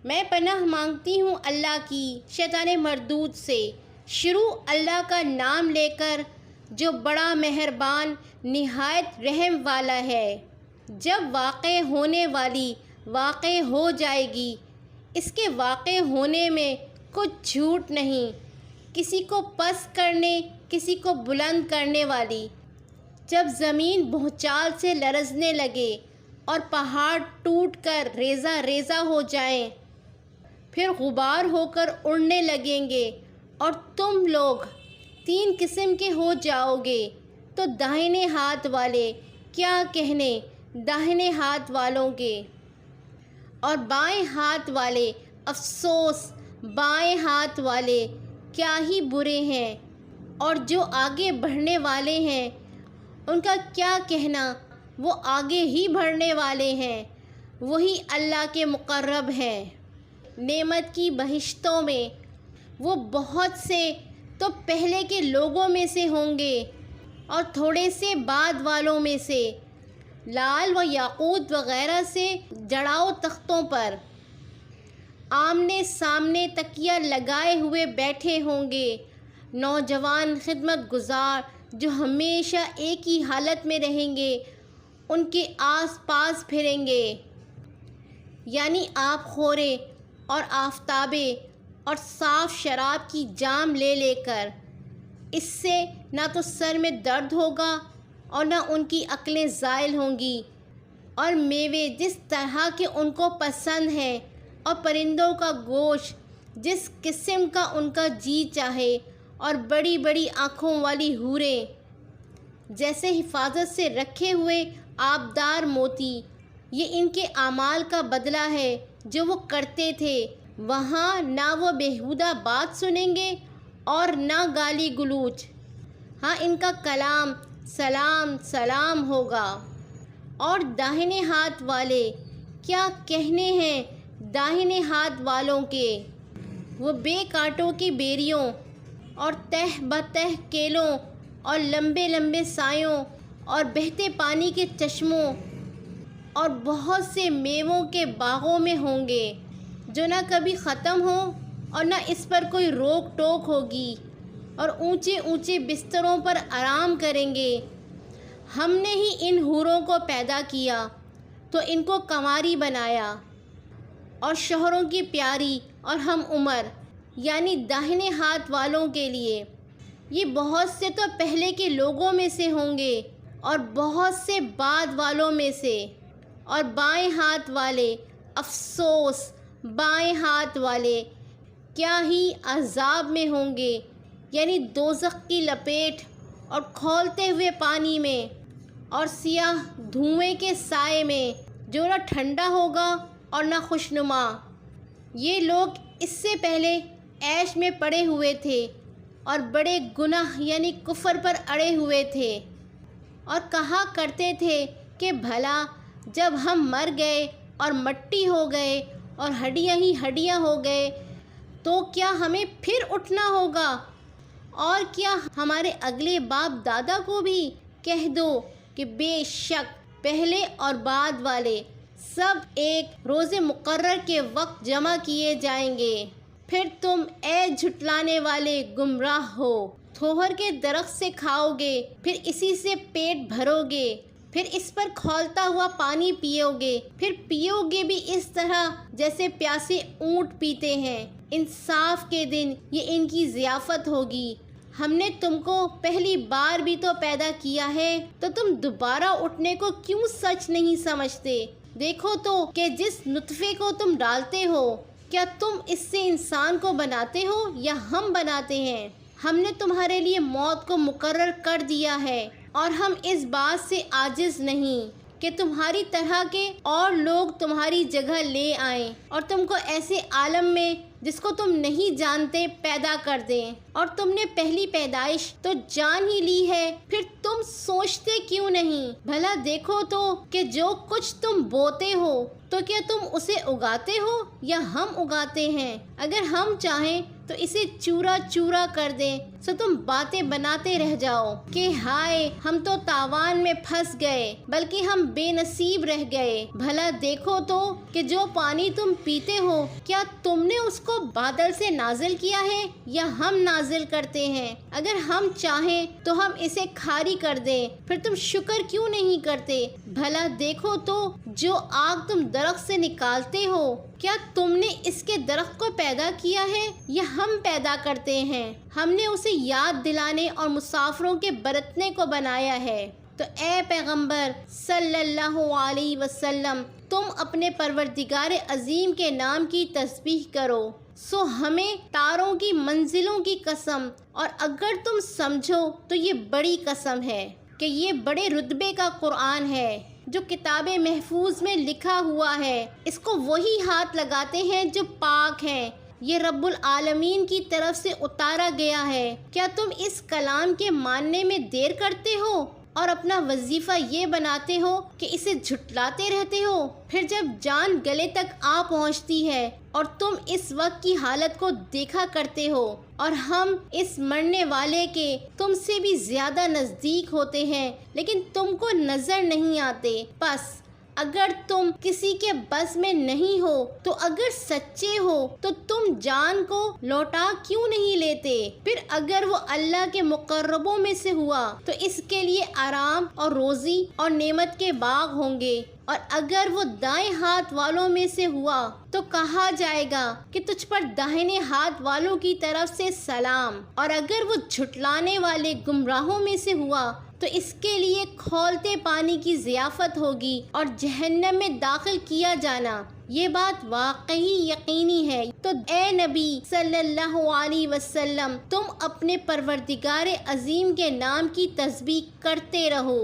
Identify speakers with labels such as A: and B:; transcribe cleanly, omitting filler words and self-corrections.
A: میں پناہ مانگتی ہوں اللہ کی شیطان مردود سے۔ شروع اللہ کا نام لے کر جو بڑا مہربان نہایت رحم والا ہے۔ جب واقع ہونے والی واقع ہو جائے گی، اس کے واقع ہونے میں کچھ جھوٹ نہیں، کسی کو پست کرنے کسی کو بلند کرنے والی۔ جب زمین بھونچال سے لرزنے لگے اور پہاڑ ٹوٹ کر ریزہ ریزہ ہو جائیں، پھر غبار ہو کر اڑنے لگیں گے اور تم لوگ 3 قسم کے ہو جاؤ گے، تو داہنے ہاتھ والے کیا کہنے داہنے ہاتھ والوں کے، اور بائیں ہاتھ والے افسوس بائیں ہاتھ والے کیا ہی برے ہیں، اور جو آگے بڑھنے والے ہیں ان کا کیا کہنا، وہ آگے ہی بڑھنے والے ہیں، وہی اللہ کے مقرب ہیں۔ نعمت کی بہشتوں میں وہ بہت سے تو پہلے کے لوگوں میں سے ہوں گے اور تھوڑے سے بعد والوں میں سے، لال و یاقوت وغیرہ سے جڑاؤ تختوں پر آمنے سامنے تکیہ لگائے ہوئے بیٹھے ہوں گے، نوجوان خدمت گزار جو ہمیشہ ایک ہی حالت میں رہیں گے ان کے آس پاس پھریں گے، یعنی آب خورے اور آفتابے اور صاف شراب کی جام لے لے کر۔ اس سے نہ تو سر میں درد ہوگا اور نہ ان کی عقلیں زائل ہوں گی، اور میوے جس طرح کے ان کو پسند ہیں اور پرندوں کا گوشت جس قسم کا ان کا جی چاہے، اور بڑی بڑی آنکھوں والی حوریں جیسے حفاظت سے رکھے ہوئے آبدار موتی، یہ ان کے اعمال کا بدلہ ہے جو وہ کرتے تھے۔ وہاں نہ وہ بیہودہ بات سنیں گے اور نہ گالی گلوچ، ہاں ان کا کلام سلام سلام ہوگا۔ اور داہنے ہاتھ والے کیا کہنے ہیں داہنے ہاتھ والوں کے، وہ بے کانٹوں کی بیریوں اور تہ بتہ کیلوں اور لمبے لمبے سایوں اور بہتے پانی کے چشموں اور بہت سے میووں کے باغوں میں ہوں گے، جو نہ کبھی ختم ہوں اور نہ اس پر کوئی روک ٹوک ہوگی، اور اونچے اونچے بستروں پر آرام کریں گے۔ ہم نے ہی ان حوروں کو پیدا کیا تو ان کو کنواری بنایا، اور شوہروں کی پیاری اور ہم عمر، یعنی داہنے ہاتھ والوں کے لیے۔ یہ بہت سے تو پہلے کے لوگوں میں سے ہوں گے اور بہت سے بعد والوں میں سے، اور بائیں ہاتھ والے افسوس بائیں ہاتھ والے کیا ہی عذاب میں ہوں گے، یعنی دوزخ کی لپیٹ اور کھولتے ہوئے پانی میں اور سیاہ دھوئیں کے سائے میں، جو نہ ٹھنڈا ہوگا اور نہ خوشنما۔ یہ لوگ اس سے پہلے عیش میں پڑے ہوئے تھے اور بڑے گناہ یعنی کفر پر اڑے ہوئے تھے، اور کہا کرتے تھے کہ بھلا جب ہم مر گئے اور مٹی ہو گئے اور ہڈیاں ہی ہڈیاں ہو گئے تو کیا ہمیں پھر اٹھنا ہوگا؟ اور کیا ہمارے اگلے باپ دادا کو بھی کہہ دو کہ بے شک پہلے اور بعد والے سب ایک روز مقرر کے وقت جمع کیے جائیں گے۔ پھر تم اے جھٹلانے والے گمراہ ہو، تھوہر کے درخت سے کھاؤ گے، پھر اسی سے پیٹ بھرو گے، پھر اس پر کھولتا ہوا پانی پیو گے، پھر پیو گے بھی اس طرح جیسے پیاسے اونٹ پیتے ہیں۔ انصاف کے دن یہ ان کی ضیافت ہوگی۔ ہم نے تم کو پہلی بار بھی تو پیدا کیا ہے، تو تم دوبارہ اٹھنے کو کیوں سچ نہیں سمجھتے؟ دیکھو تو کہ جس نطفے کو تم ڈالتے ہو، کیا تم اس سے انسان کو بناتے ہو یا ہم بناتے ہیں؟ ہم نے تمہارے لیے موت کو مقرر کر دیا ہے، اور ہم اس بات سے عاجز نہیں کہ تمہاری طرح کے اور لوگ تمہاری جگہ لے آئیں اور تم کو ایسے عالم میں جس کو تم نہیں جانتے پیدا کر دیں۔ اور تم نے پہلی پیدائش تو جان ہی لی ہے، پھر تم سوچتے کیوں نہیں؟ بھلا دیکھو تو کہ جو کچھ تم بوتے ہو تو کیا تم اسے اگاتے ہو یا ہم اگاتے ہیں؟ اگر ہم چاہیں تو اسے چورا چورا کر دیں، سو تم باتیں بناتے رہ جاؤ کہ ہائے ہم تو تاوان میں پھنس گئے، بلکہ ہم بے نصیب رہ گئے۔ بھلا دیکھو تو کہ جو پانی تم پیتے ہو کیا تم نے اس کو بادل سے نازل کیا ہے یا ہم نازل کرتے ہیں؟ اگر ہم چاہیں تو ہم اسے کھاری کر دیں، پھر تم شکر کیوں نہیں کرتے؟ بھلا دیکھو تو جو آگ تم درخت سے نکالتے ہو کیا تم نے اس کے درخت کو پیدا کیا ہے یا ہم پیدا کرتے ہیں؟ ہم نے اسے یاد دلانے اور مسافروں کے برتنے کو بنایا ہے۔ تو اے پیغمبر صلی اللہ علیہ وسلم تم اپنے پروردگار عظیم کے نام کی تسبیح کرو۔ سو ہمیں تاروں کی منزلوں کی قسم، اور اگر تم سمجھو تو یہ بڑی قسم ہے کہ یہ بڑے رتبے کا قرآن ہے جو کتاب محفوظ میں لکھا ہوا ہے۔ اس کو وہی ہاتھ لگاتے ہیں جو پاک ہیں، یہ رب العالمین کی طرف سے اتارا گیا ہے۔ کیا تم اس کلام کے ماننے میں دیر کرتے ہو اور اپنا وظیفہ یہ بناتے ہو کہ اسے جھٹلاتے رہتے ہو؟ پھر جب جان گلے تک آ پہنچتی ہے اور تم اس وقت کی حالت کو دیکھا کرتے ہو اور ہم اس مرنے والے کے تم سے بھی زیادہ نزدیک ہوتے ہیں لیکن تم کو نظر نہیں آتے، بس اگر تم کسی کے بس میں نہیں ہو تو اگر سچے ہو تو تم جان کو لوٹا کیوں نہیں لیتے؟ پھر اگر وہ اللہ کے مقربوں میں سے ہوا تو اس کے لیے آرام اور روزی اور نعمت کے باغ ہوں گے، اور اگر وہ دائیں ہاتھ والوں میں سے ہوا تو کہا جائے گا کہ تجھ پر داہنے ہاتھ والوں کی طرف سے سلام، اور اگر وہ جھٹلانے والے گمراہوں میں سے ہوا تو اس کے لیے کھولتے پانی کی ضیافت ہوگی اور جہنم میں داخل کیا جانا۔ یہ بات واقعی یقینی ہے۔ تو اے نبی صلی اللہ علیہ وسلم تم اپنے پروردگار عظیم کے نام کی تسبیح کرتے رہو۔